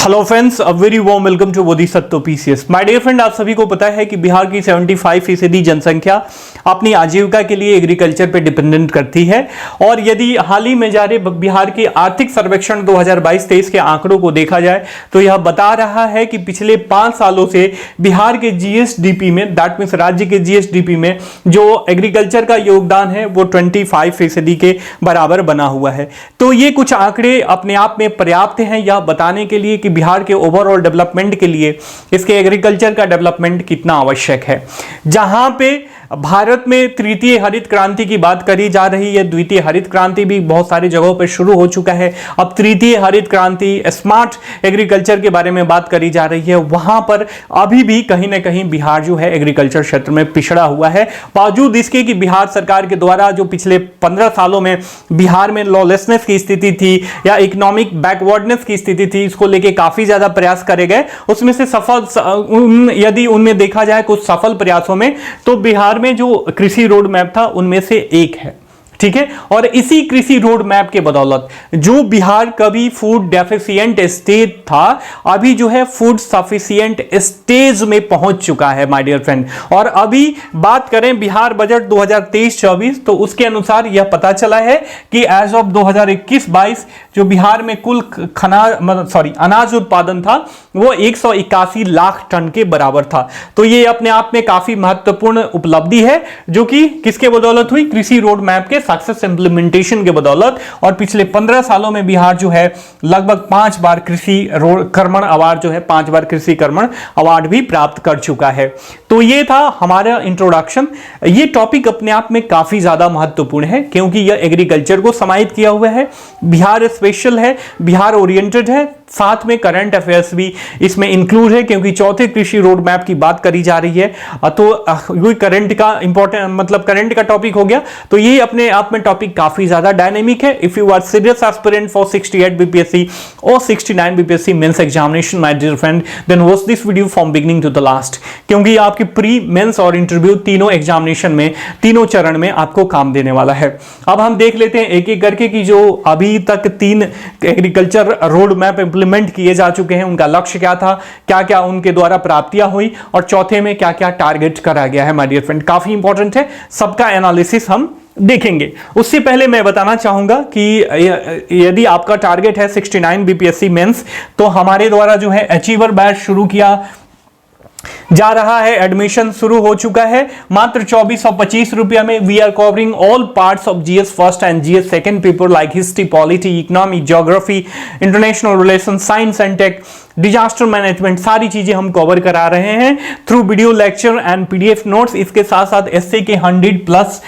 Hello friends, a very warm welcome to Bodhisattva PCS. My dear friend, आप सभी को पता है कि बिहार की 75% जनसंख्या अपनी आजीविका के लिए एग्रीकल्चर पे डिपेंडेंट करती है। और यदि हाल ही में जारी बिहार की आर्थिक सर्वेक्षण 2022-23 के आंकड़ों को देखा जाए तो यह बता रहा है कि पिछले 5 सालों से बिहार के जीएसडीपी में, दैट मीन्स राज्य के जीएसडीपी में जो एग्रीकल्चर का योगदान है वो 25% के बराबर बना हुआ है। तो ये कुछ आंकड़े अपने आप में पर्याप्त हैं यह बताने के लिए कि बिहार के ओवरऑल डेवलपमेंट के लिए इसके एग्रीकल्चर का डेवलपमेंट कितना आवश्यक है। जहां पे भारत में तृतीय हरित क्रांति की बात करी जा रही है, द्वितीय हरित क्रांति भी बहुत सारी जगहों पर शुरू हो चुका है। अब तृतीय हरित क्रांति, स्मार्ट एग्रीकल्चर के बारे में बात करी जा रही है। वहां पर अभी भी कहीं ना कहीं बिहार जो है एग्रीकल्चर क्षेत्र में पिछड़ा हुआ है, बावजूद इसके कि बिहार सरकार के द्वारा जो पिछले 15 सालों में बिहार में लॉलेसनेस की स्थिति थी या इकोनॉमिक बैकवर्डनेस की स्थिति थी, इसको लेके काफी ज्यादा प्रयास करे गए। उसमें से सफल यदि उनमें देखा जाए कुछ सफल प्रयासों में, तो बिहार में जो कृषि रोड मैप था उनमें से एक है, ठीक है। और इसी कृषि रोड मैप के बदौलत जो बिहार कभी फूड डेफिशिएंट स्टेज था, अभी जो है फूड सफिशिएंट स्टेज में पहुंच चुका है माय डियर फ्रेंड। और अभी बात करें बिहार बजट 2023-24 तो उसके अनुसार यह पता चला है कि एज ऑफ 2021-22 जो बिहार में कुल अनाज उत्पादन था वो 181 लाख टन के बराबर था। तो ये अपने आप में काफी महत्वपूर्ण उपलब्धि है जो कि किसके बदौलत हुई? कृषि रोड मैप के सक्सेस इंप्लीमेंटेशन के बदौलत। और पिछले 15 सालों में बिहार जो है लगभग 5 बार कृषि कर्मण अवार्ड जो है 5 बार कृषि कर्मण अवार्ड भी प्राप्त कर चुका है। तो ये था हमारा इंट्रोडक्शन। ये टॉपिक अपने आप में काफी ज्यादा महत्वपूर्ण है क्योंकि यह एग्रीकल्चर को समाहित किया हुआ है, बिहार स्पेशल है, बिहार ओरिएंटेड है, साथ में करंट अफेयर्स भी इसमें इंक्लूड है क्योंकि चौथे कृषि रोड मैप की बात करी जा रही है। तो ये करंट का इंपॉर्टेंट करंट का टॉपिक हो गया। तो ये अपने आप में टॉपिक काफी ज्यादा डायनेमिक है। If you are serious aspirant for 68 BPSC और 69 BPSC mains examination my dear friend, then watch this video from beginning to the last, क्योंकि आपकी प्री, मेंस और इंटरव्यू तीनों एग्जामिनेशन में, तीनों चरण में आपको काम देने वाला है। अब हम देख लेते हैं एक एक करके कि जो अभी तक 3 एग्रीकल्चर रोड मैप इंप्लीमेंट किए जा चुके हैं उनका लक्ष्य क्या था, क्या क्या उनके द्वारा प्राप्तियां हुई और चौथे में क्या क्या टारगेट करा गया है माय डियर फ्रेंड। काफी इंपॉर्टेंट है, सबका एनालिसिस हम देखेंगे। उससे पहले मैं बताना चाहूंगा कि यदि आपका टारगेट है 69 बीपीएससी मेंस तो हमारे द्वारा जो है अचीवर बैच शुरू किया जा रहा है। एडमिशन शुरू हो चुका है मात्र 2425 रुपया में। We are covering all parts of GS first and GS second paper like history, polity, economy, geography, international relation, science and tech, disaster management, सारी चीजें हम कवर करा रहे हैं through video lecture and PDF notes. इसके साथ साथ S A के 100+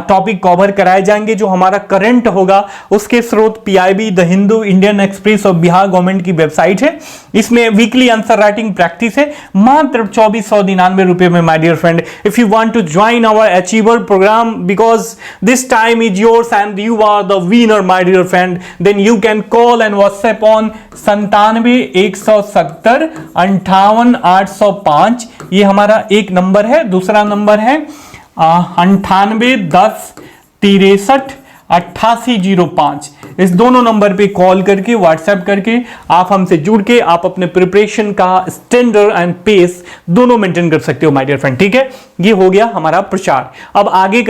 टॉपिक कवर कराए जाएंगे। जो हमारा करंट होगा उसके स्रोत PIB, the Hindu, Indian express और बिहार गवर्नमेंट की वेबसाइट है। इसमें वीकली आंसर राइटिंग प्रैक्टिस है मात्र 2499 रुपए में my dear friend. If you want to join our achiever program because this time is yours and you are the winner my dear friend, then you can call and WhatsApp on 97-170-58-805। ये हमारा एक number है। दूसरा number है 98-10-63-8805। इस दोनों number पे call करके, व्हाट्सएप करके आप हमसे जुड़ के आप अपने प्रिपरेशन का स्टैंडर्ड एंड पेस दोनों मेंटेन कर सकते हो माय डियर फ्रेंड, ठीक है। ये हो गया हमारा प्रचार। अब आगे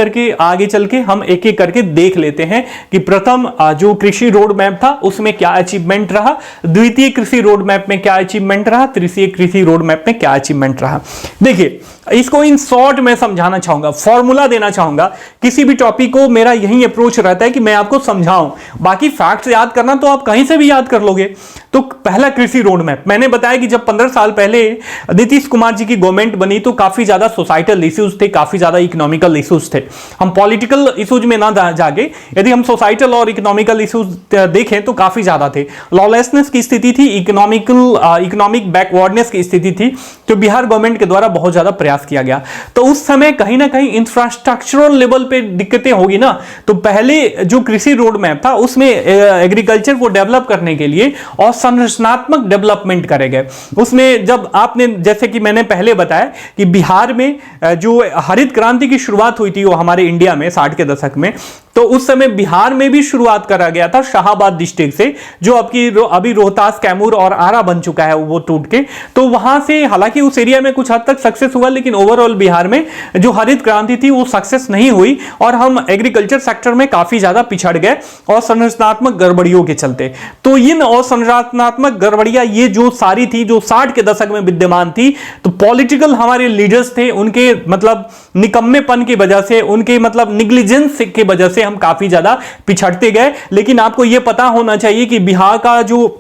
चल के हम एक एक करके देख लेते हैं कि प्रथम जो कृषि रोड मैप था उसमें क्या अचीवमेंट रहा, द्वितीय कृषि रोड मैप में क्या अचीवमेंट रहा, तृतीय कृषि रोड मैप में क्या अचीवमेंट रहा। देखिए, इसको इन शॉर्ट में समझाना चाहूंगा, फॉर्मूला देना चाहूंगा। किसी भी टॉपिक को मेरा यही अप्रोच रहता है कि मैं आपको समझाऊं, बाकी फैक्ट्स याद करना तो आप कहीं से भी याद कर लोगे। तो पहला कृषि रोड मैप मैंने बताया कि जब 15 साल पहले नीतीश कुमार जी की गवर्नमेंट बनी तो काफी ज्यादा सोसाइटल इश्यूज थे, काफी ज्यादा इकोनॉमिकल इश्यूज थे। हम पॉलिटिकल इश्यूज में ना जाके यदि हम सोसाइटल और इकोनॉमिकल इश्यूज देखें तो काफी ज्यादा थे। लॉलेसनेस की स्थिति थी, इकोनॉमिक बैकवर्डनेस की स्थिति थी, तो बिहार गवर्नमेंट के द्वारा बहुत ज्यादा प्रयास किया गया। तो उस समय कहीं ना कहीं इंफ्रास्ट्रक्चरल लेवल पे दिक्कतें होगी ना। तो पहले जो कृषि रोड मैप था उसमें एग्रीकल्चर को डेवलप करने के लिए और संरचनात्मक डेवलपमेंट करे गए। उसमें जब आपने, जैसे कि मैंने पहले बताया कि बिहार में जो हरित क्रांति की शुरुआत हुई थी वो हमारे इंडिया में 60 के दशक में, तो उस समय बिहार में भी शुरुआत करा गया था शाहाबाद डिस्ट्रिक्ट से, जो अभी रोहतास, कैमूर और आरा बन चुका है वो टूट के। तो वहां से हालांकि उस एरिया में कुछ हद तक सक्सेस हुआ, लेकिन ओवरऑल बिहार में जो हरित क्रांति थी वो सक्सेस नहीं हुई और हम एग्रीकल्चर सेक्टर में काफी ज्यादा पिछड़ गए और संरचनात्मक गड़बड़ियों के चलते। तो इन और संरचनात्मक गड़बड़ियां ये जो सारी थी, जो 60 के दशक में विद्यमान थी, तो पॉलिटिकल हमारे लीडर्स थे, उनके मतलब निकम्मेपन की वजह से, उनके मतलब निग्लिजेंस की वजह से हम काफी ज्यादा पिछड़ते गए। लेकिन आपको यह पता होना चाहिए कि बिहार का जो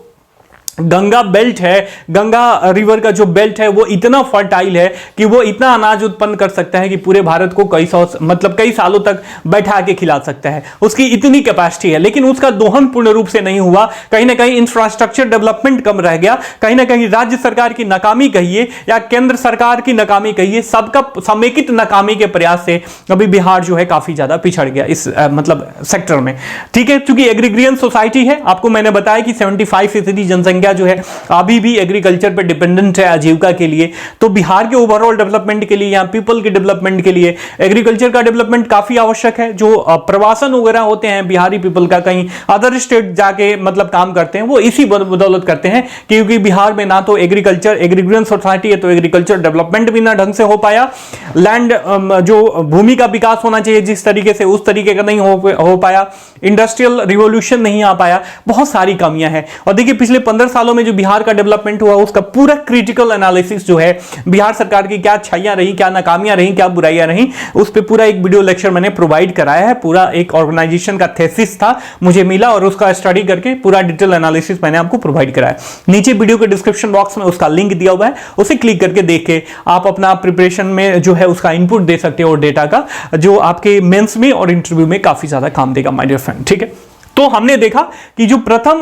गंगा बेल्ट है, गंगा रिवर का जो बेल्ट है वो इतना फर्टाइल है कि वो इतना अनाज उत्पन्न कर सकता है कि पूरे भारत को कई सालों तक बैठा के खिला सकता है, उसकी इतनी कैपेसिटी है। लेकिन उसका दोहन पूर्ण रूप से नहीं हुआ, कहीं ना कहीं इंफ्रास्ट्रक्चर डेवलपमेंट कम रह गया, कहीं ना कहीं राज्य सरकार की नाकामी कहिए या केंद्र सरकार की नाकामी कहिए, सबका समेकित नाकामी के प्रयास से अभी बिहार जो है काफी ज्यादा पिछड़ गया इस मतलब सेक्टर में। ठीक है, चूंकि एग्रीग्रियन सोसाइटी है, आपको मैंने बताया कि 75% जनसंख्या जो है अभी भी एग्रीकल्चर पे डिपेंडेंट है आजीविका के लिए। तो बिहार के ओवरऑल डेवलपमेंट के लिए, यहां पीपल के डेवलपमेंट के लिए एग्रीकल्चर का डेवलपमेंट काफी आवश्यक है। जो प्रवासन वगैरह होते हैं बिहारी पीपल का, कहीं अदर स्टेट जाके मतलब काम करते हैं, वो इसी बदौलत करते हैं क्योंकि बिहार में ना तो एग्रीकल्चर एग्रीग्रियन सोसाइटी है, तो एग्रीकल्चर डेवलपमेंट भी ना ढंग से हो पाया, लैंड जो भूमि का विकास होना चाहिए जिस तरीके से, उस तरीके का नहीं हो पाया, इंडस्ट्रियल रिवॉल्यूशन नहीं आ पाया, बहुत सारी कमियां हैं। और देखिए पिछले 15 सालों में जो बिहार का डेवलपमेंट हुआ उसका पूरा क्रिटिकल एनालिसिस जो है, बिहार सरकार की क्या अच्छाइयां रही, क्या नाकामियां रही, क्या बुराइयां रही, उस पर पूरा एक वीडियो लेक्चर मैंने प्रोवाइड कराया है। पूरा एक ऑर्गेनाइजेशन का थेसिस था मुझे मिला और उसका स्टडी करके पूरा डिटेल एनालिसिस मैंने आपको प्रोवाइड कराया। नीचे वीडियो के डिस्क्रिप्शन बॉक्स में उसका लिंक दिया हुआ है, उसे क्लिक करके देख के आप अपना प्रिपरेशन में जो है उसका इनपुट दे सकते हो डेटा का, जो आपके मेंस में और इंटरव्यू में काफी ज्यादा काम देगा माय डियर फ्रेंड। ठीक है, तो हमने देखा कि जो प्रथम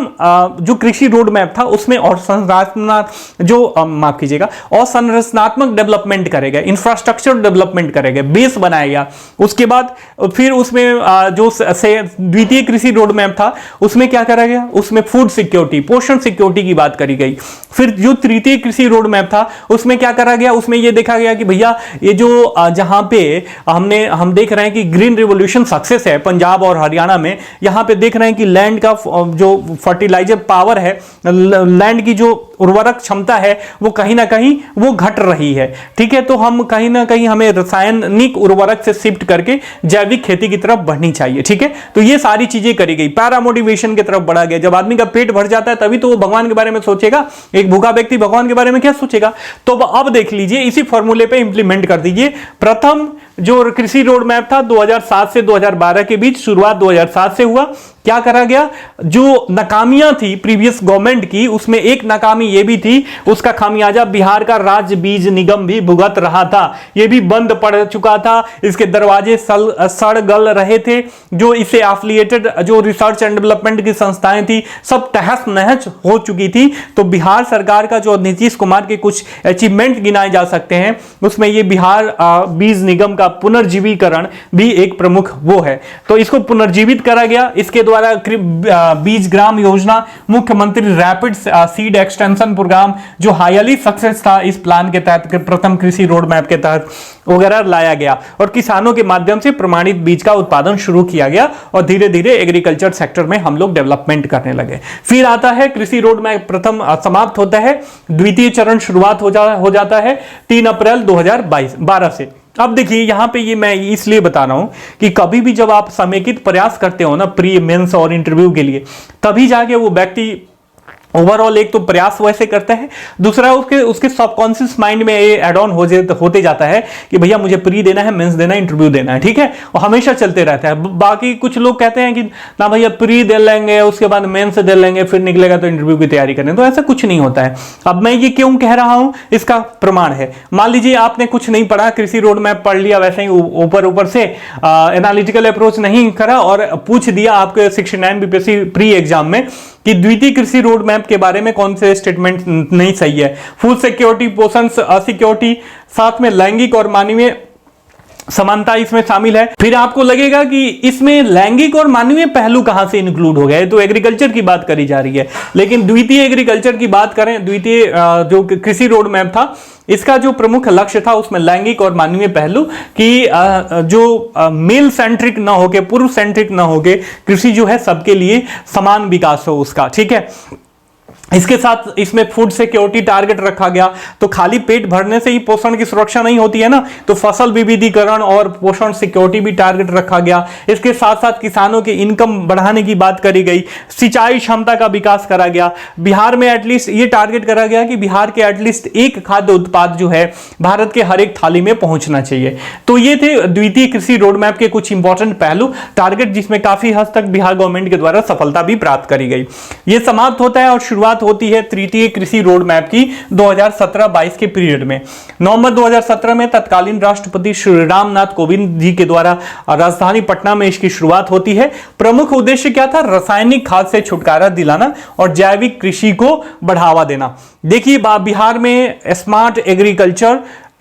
जो कृषि रोड मैप था उसमें और संरचनात्मक डेवलपमेंट करे गए, इंफ्रास्ट्रक्चर डेवलपमेंट करे गए, बेस बनाया गया। उसके बाद फिर उसमें जो द्वितीय कृषि रोड मैप था उसमें क्या करा गया, उसमें फूड सिक्योरिटी, पोषण सिक्योरिटी की बात करी गई। फिर जो तृतीय कृषि रोड मैप था उसमें क्या करा गया, उसमें यह देखा गया कि भैया ये जो जहां पे हम देख रहे हैं कि ग्रीन रिवॉल्यूशन सक्सेस है पंजाब और हरियाणा में, यहां पे देख रहे हैं कि लैंड का जो फर्टिलाइजर पावर है, लैंड की जो उर्वरक क्षमता है वो कहीं ना कहीं वो घट रही है। ठीक है, तो हम कहीं ना कहीं हमें रासायनिक उर्वरक से शिफ्ट करके जैविक खेती की तरफ बढ़नी चाहिए। ठीक है, तो ये सारी चीजें करी गई, पैरा मोटिवेशन की तरफ बढ़ा गया। जब आदमी का पेट भर जाता है तभी तो वो भगवान के बारे में सोचेगा, एक भूखा व्यक्ति भगवान के बारे में क्या सोचेगा। तो अब देख लीजिए, इसी फॉर्मूले पे इंप्लीमेंट कर दीजिए। प्रथम जो कृषि रोड मैप था 2007 से 2012 के बीच, शुरुआत 2007 से हुआ। क्या करा गया, जो नाकामियां थी प्रीवियस गवर्नमेंट की, उसमें एक नाकामी ये भी थी, उसका खामियाजा बिहार का राज्य बीज निगम भी भुगत रहा था। ये भी बंद पड़ चुका था, इसके दरवाजे सड़ गल रहे थे। जो इसे एफिलिएटेड जो रिसर्च एंड डेवलपमेंट की संस्थाएं थी सब तहस नहस हो चुकी थी। तो बिहार सरकार का जो नीतीश कुमार के कुछ अचीवमेंट गिनाए जा सकते हैं, उसमें ये बिहार बीज निगम का पुनर्जीवीकरण भी एक प्रमुख वो है। तो इसको पुनर्जीवित करा गया। इसके द्वारा बीज ग्राम योजना, मुख्यमंत्री रैपिड सीड एक्सटेंशन प्रोग्राम जो हाईली सक्सेस था इस प्लान के तहत, प्रथम कृषि रोड मैप के तहत वगैरह लाया गया और किसानों के माध्यम से प्रमाणित बीज का उत्पादन शुरू किया गया और धीरे धीरे एग्रीकल्चर सेक्टर में हम लोग डेवलपमेंट करने लगे। फिर आता है कृषि रोड मैप प्रथम समाप्त होता है, द्वितीय चरण शुरुआत हो जाता है 3 अप्रैल 2012 से। अब देखिए यहां पे ये मैं इसलिए बता रहा हूं कि कभी भी जब आप समेकित प्रयास करते हो ना प्री मेंस और इंटरव्यू के लिए, तभी जाके वो व्यक्ति ओवरऑल एक तो प्रयास वैसे करता है, दूसरा उसके सबकॉन्शियस माइंड में ये एड ऑन होते जाता है कि भैया मुझे प्री देना है, मेंस देना है, इंटरव्यू देना है। ठीक है, और हमेशा चलते रहता है। बाकी कुछ लोग कहते हैं कि ना भैया प्री दे लेंगे, उसके बाद मेंस दे लेंगे, फिर निकलेगा तो इंटरव्यू की तैयारी करें। तो ऐसा कुछ नहीं होता है। अब मैं ये क्यों कह रहा हूं, इसका प्रमाण है। मान लीजिए आपने कुछ नहीं पढ़ा, कृषि रोड मैप पढ़ लिया, वैसे ही ऊपर से एनालिटिकल अप्रोच नहीं करा और पूछ दिया आपके 69 बीपीएससी प्री एग्जाम में कि द्वितीय कृषि रोड मैप के बारे में कौन से स्टेटमेंट नहीं सही है। फूड सिक्योरिटी, पोषण सिक्योरिटी, साथ में लैंगिक और मानवीय समानता इसमें शामिल है। फिर आपको लगेगा कि इसमें लैंगिक और मानवीय पहलू कहां से इंक्लूड हो गए, तो एग्रीकल्चर की बात करी जा रही है। लेकिन द्वितीय एग्रीकल्चर की बात करें, द्वितीय जो कृषि रोड मैप था, इसका जो प्रमुख लक्ष्य था उसमें लैंगिक और मानवीय पहलू कि जो मेल सेंट्रिक ना होके, पुरुष सेंट्रिक ना होके, कृषि जो है सबके लिए समान विकास हो उसका, ठीक है। इसके साथ इसमें फूड सिक्योरिटी टारगेट रखा गया। तो खाली पेट भरने से ही पोषण की सुरक्षा नहीं होती है ना, तो फसल विविधीकरण और पोषण सिक्योरिटी भी टारगेट रखा गया। इसके साथ साथ किसानों की इनकम बढ़ाने की बात करी गई, सिंचाई क्षमता का विकास करा गया। बिहार में एटलीस्ट ये टारगेट करा गया कि बिहार के एटलीस्ट एक खाद्य उत्पाद जो है भारत के हर एक थाली में पहुंचना चाहिए। तो ये थे द्वितीय कृषि रोड मैप के कुछ इंपॉर्टेंट पहलू, टारगेट जिसमें काफी हद तक बिहार गवर्नमेंट के द्वारा सफलता भी प्राप्त करी गई। ये समाप्त होता है और शुरुआत होती है तृतीय कृषि रोड मैप की 2017-22 के पीरियड में। नवंबर 2017 में तत्कालीन राष्ट्रपति श्री रामनाथ कोविंद जी के द्वारा राजधानी पटना में इसकी शुरुआत होती है। प्रमुख उद्देश्य क्या था? रासायनिक खाद से छुटकारा दिलाना और जैविक कृषि को बढ़ावा देना। देखिए बिहार में स्मार्ट एग्रीकल्चर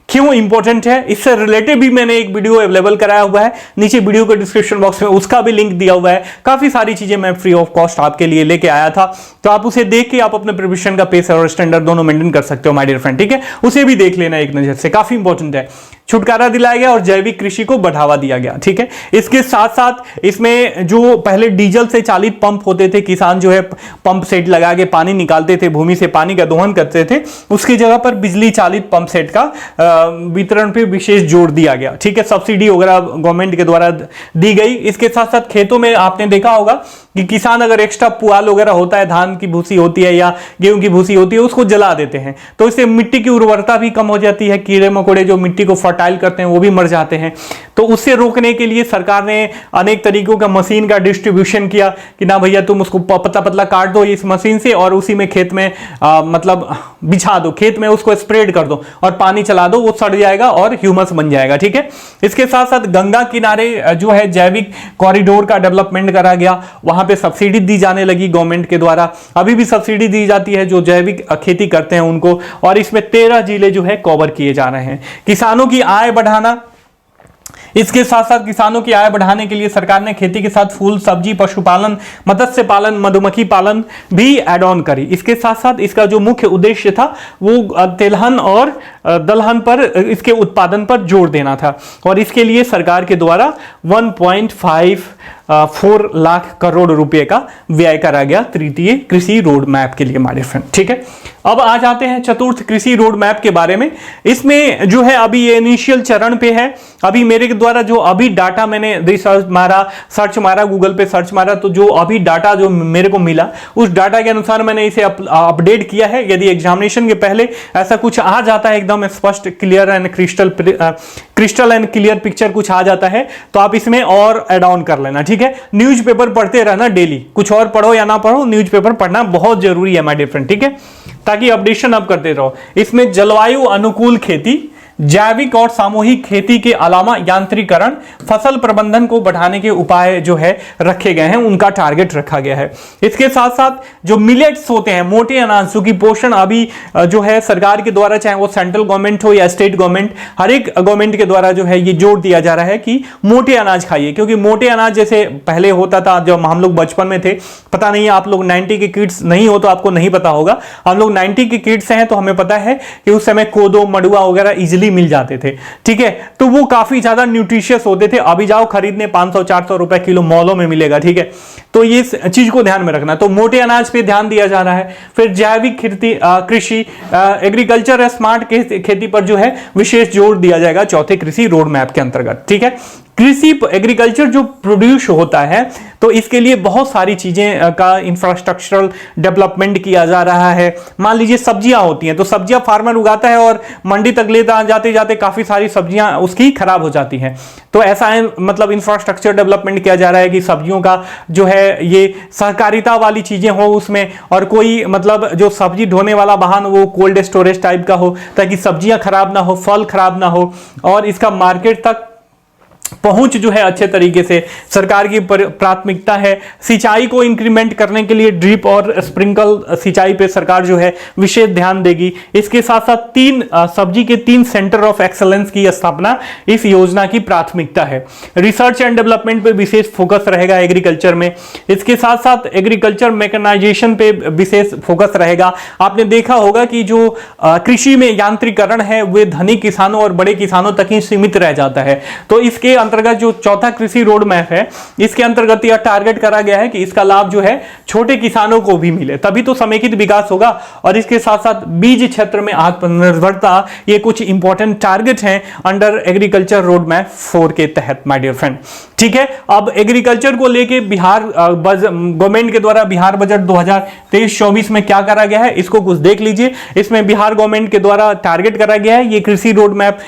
क्यों इंपॉर्टेंट है, इससे रिलेटेड भी मैंने एक वीडियो अवेलेबल कराया हुआ है, नीचे वीडियो के डिस्क्रिप्शन बॉक्स में उसका भी लिंक दिया हुआ है। काफी सारी चीजें मैं फ्री ऑफ कॉस्ट आपके लिए लेके आया था, तो आप उसे देख के आप अपने प्रिपरेशन का पेस और स्टैंडर्ड दोनों मेंटेन कर सकते हो माय डियर फ्रेंड, ठीक है। उसे भी देख लेना एक नजर से, काफी इंपॉर्टेंट है। छुटकारा दिलाया गया और जैविक कृषि को बढ़ावा दिया गया, ठीक है। इसके साथ साथ इसमें जो पहले डीजल से चालित पंप होते थे, किसान जो है पंप सेट लगा के पानी निकालते थे, भूमि से पानी का दोहन करते थे, उसकी जगह पर बिजली चालित पंप सेट का वितरण पे विशेष जोर दिया गया, ठीक है। सब्सिडी वगैरह गवर्नमेंट के द्वारा दी गई। इसके साथ साथ खेतों में आपने देखा होगा कि किसान अगर एक्स्ट्रा पुआल वगैरह होता है, धान की भूसी होती है या गेहूं की भूसी होती है, उसको जला देते हैं, तो इससे मिट्टी की उर्वरता भी कम हो जाती है, कीड़े मकोड़े जो मिट्टी को फर्टाइल करते हैं वो भी मर जाते हैं। तो उससे रोकने के लिए सरकार ने अनेक तरीकों का मशीन का डिस्ट्रीब्यूशन किया कि ना भैया तुम उसको पतला पतला काट दो इस मशीन से और उसी में खेत में मतलब बिछा दो, खेत में उसको स्प्रेड कर दो और पानी चला दो, वो सड़ जाएगा और ह्यूमस बन जाएगा, ठीक है। इसके साथ साथ गंगा किनारे जो है जैविक कॉरिडोर का डेवलपमेंट करा गया, वहां पे सब्सिडी दी जाने लगी गवर्नमेंट के द्वारा। अभी भी सब्सिडी दी जाती है जो जैविक खेती करते हैं उनको, और इसमें 13 जिले जो है कवर किए जा रहे हैं। किसानों की आय बढ़ाना, इसके साथ साथ किसानों की आय बढ़ाने के लिए सरकार ने खेती के साथ फूल सब्जी, पशुपालन, मत्स्य पालन, मधुमक्खी पालन भी ऐड ऑन करी। इसके साथ साथ इसका जो मुख्य उद्देश्य था वो तिलहन और दलहन पर, इसके उत्पादन पर जोर देना था, और इसके लिए सरकार के द्वारा 1.54 लाख करोड़ रुपए का व्यय करा गया तृतीय कृषि रोड मैप के लिए हमारे फ्रेंड, ठीक है। अब आ जाते हैं चतुर्थ कृषि रोड मैप के बारे में। इसमें जो है अभी ये इनिशियल चरण पे है। अभी मेरे द्वारा जो अभी डाटा मैंने रिसर्च मारा, सर्च मारा, गूगल पे सर्च मारा, तो जो अभी डाटा जो मेरे को मिला उस डाटा के अनुसार मैंने इसे अपडेट किया है। यदि एग्जामिनेशन के पहले ऐसा कुछ आ जाता है एकदम स्पष्ट clear and crystal and clear picture कुछ आ जाता है तो आप इसमें और एड ऑन कर लेना, ठीक है। न्यूज़पेपर पढ़ते रहना डेली, कुछ और पढ़ो या ना पढ़ो, न्यूज़पेपर पढ़ना बहुत जरूरी है माय डियर फ्रेंड, ठीक है, ताकि अपडेशन आप करते रहो। इसमें जलवायु अनुकूल खेती, जैविक और सामूहिक खेती के अलावा यांत्रिकरण, फसल प्रबंधन को बढ़ाने के उपाय जो है रखे गए हैं, उनका टारगेट रखा गया है। इसके साथ साथ जो मिलेट्स होते हैं, मोटे अनाज, की पोषण अभी जो है सरकार के द्वारा, चाहे वो सेंट्रल गवर्नमेंट हो या स्टेट गवर्नमेंट, हर एक गवर्नमेंट के द्वारा जो है ये जोर दिया जा रहा है कि मोटे अनाज खाइए, क्योंकि मोटे अनाज जैसे पहले होता था जब हम लोग बचपन में थे, पता नहीं आप लोग 90 के किड्स नहीं हो तो आपको नहीं पता होगा, हम लोग 90 के किड्स हैं तो हमें पता है कि उस समय कोदो, मड़ुआ वगैरह इजिली मिल जाते थे, ठीक है। तो वो काफी ज्यादा न्यूट्रिशियस होते थे। अभी जाओ खरीदने 500-400 रुपए किलो मॉलों में मिलेगा, ठीक है। तो ये चीज को ध्यान में रखना। तो मोटे अनाज पे ध्यान दिया जा रहा है। फिर जैविक कृषि, एग्रीकल्चर स्मार्ट खेती पर जो है विशेष जोर दिया जाएगा चौथे कृषि रोड मैप के अंतर्गत, ठीक है। कृषि एग्रीकल्चर जो प्रोड्यूस होता है तो इसके लिए बहुत सारी चीजें का इंफ्रास्ट्रक्चरल डेवलपमेंट किया जा रहा है। मान लीजिए सब्जियां होती हैं तो सब्जियां फार्मर उगाता है और मंडी तक ले जाते जाते काफी सारी सब्जियां उसकी खराब हो जाती हैं। तो ऐसा है, मतलब इंफ्रास्ट्रक्चर डेवलपमेंट किया जा रहा है कि सब्जियों का जो है ये सहकारिता वाली चीजें हो उसमें, और कोई मतलब जो सब्जी ढोने वाला वाहन वो कोल्ड स्टोरेज टाइप का हो ताकि सब्जियां खराब ना हो, फल खराब ना हो, और इसका मार्केट तक पहुंच जो है अच्छे तरीके से सरकार की प्राथमिकता है। सिंचाई को इंक्रीमेंट करने के लिए ड्रिप और स्प्रिंकल सिंचाई पे सरकार जो है विशेष ध्यान देगी। इसके साथ साथ सब्जी के 3 सेंटर ऑफ एक्सलेंस की स्थापना इस योजना की प्राथमिकता है। रिसर्च एंड डेवलपमेंट पे विशेष फोकस रहेगा एग्रीकल्चर में। इसके साथ साथ एग्रीकल्चर मैकेनाइजेशन पे विशेष फोकस रहेगा। आपने देखा होगा कि जो कृषि में यांत्रिकरण है वे धनिक किसानों और बड़े किसानों तक ही सीमित रह जाता है। तो इसके अंतर्गत जो चौथा कृषि रोड मैप है, इसके अंतर्गत यह टारगेट करा गया है कि इसका लाभ जो है छोटे किसानों को भी मिले, तभी तो समेकित विकास होगा। और इसके साथ साथ बीज क्षेत्र में आत्मनिर्भरता, ये कुछ इंपॉर्टेंट टारगेट हैं अंडर एग्रीकल्चर रोड मैप 4 के तहत माय डियर फ्रेंड। ठीक है, अब एग्रीकल्चर को लेके बिहार गवर्नमेंट के द्वारा बिहार बजट 2023-24 में क्या करा गया है, इसको कुछ देख लीजिए। इसमें बिहार गवर्नमेंट के द्वारा टारगेट करा गया है ये कृषि रोड मैप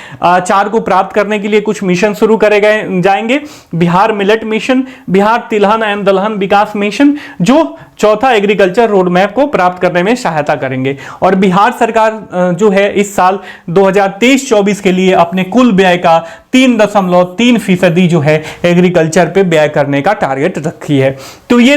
4 को प्राप्त करने के लिए कुछ मिशन शुरू करे गए जाएंगे। बिहार मिलेट मिशन, बिहार तिलहन एवं दलहन विकास मिशन, जो चौथा एग्रीकल्चर रोड मैप को प्राप्त करने में सहायता करेंगे। और बिहार सरकार जो है इस साल 2023-24 के लिए अपने कुल व्यय का 3.3% जो है एग्रीकल्चर पे व्यय करने का टारगेट रखी है। तो ये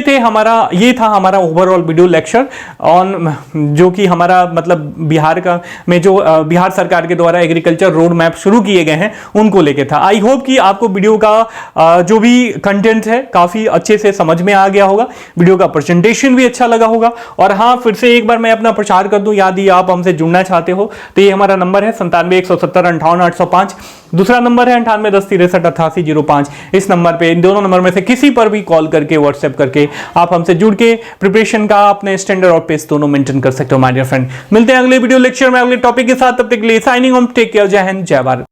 था हमारा ओवरऑल वीडियो लेक्चर ऑन, जो कि हमारा मतलब बिहार का में जो बिहार सरकार के द्वारा एग्रीकल्चर रोड मैप शुरू किए गए हैं उनको लेके था। आई होप कि आपको वीडियो का जो भी कंटेंट है काफी अच्छे से समझ में आ गया होगा, वीडियो का प्रेजेंटेशन भी अच्छा लगा होगा। और हाँ, फिर से एक बार मैं अपना प्रचार कर दूं, यदि आप हमसे जुड़ना चाहते हो तो ये हमारा नंबर है 97-170-58-805। दूसरा नंबर है 98-10-63-88-05। इस नंबर पे, इन दोनों नंबर में से किसी पर भी कॉल करके, व्हाट्सएप करके आप हमसे जुड़ के प्रिपरेशन का अपने स्टैंडर्ड और पेस दोनों मेंटेन कर सकते हो माय डियर फ्रेंड। मिलते हैं अगले वीडियो लेक्चर में अगले टॉपिक के साथ, तब तक के लिए साइनिंग ऑफ, टेक केयर, जय हिंद, जय भारत।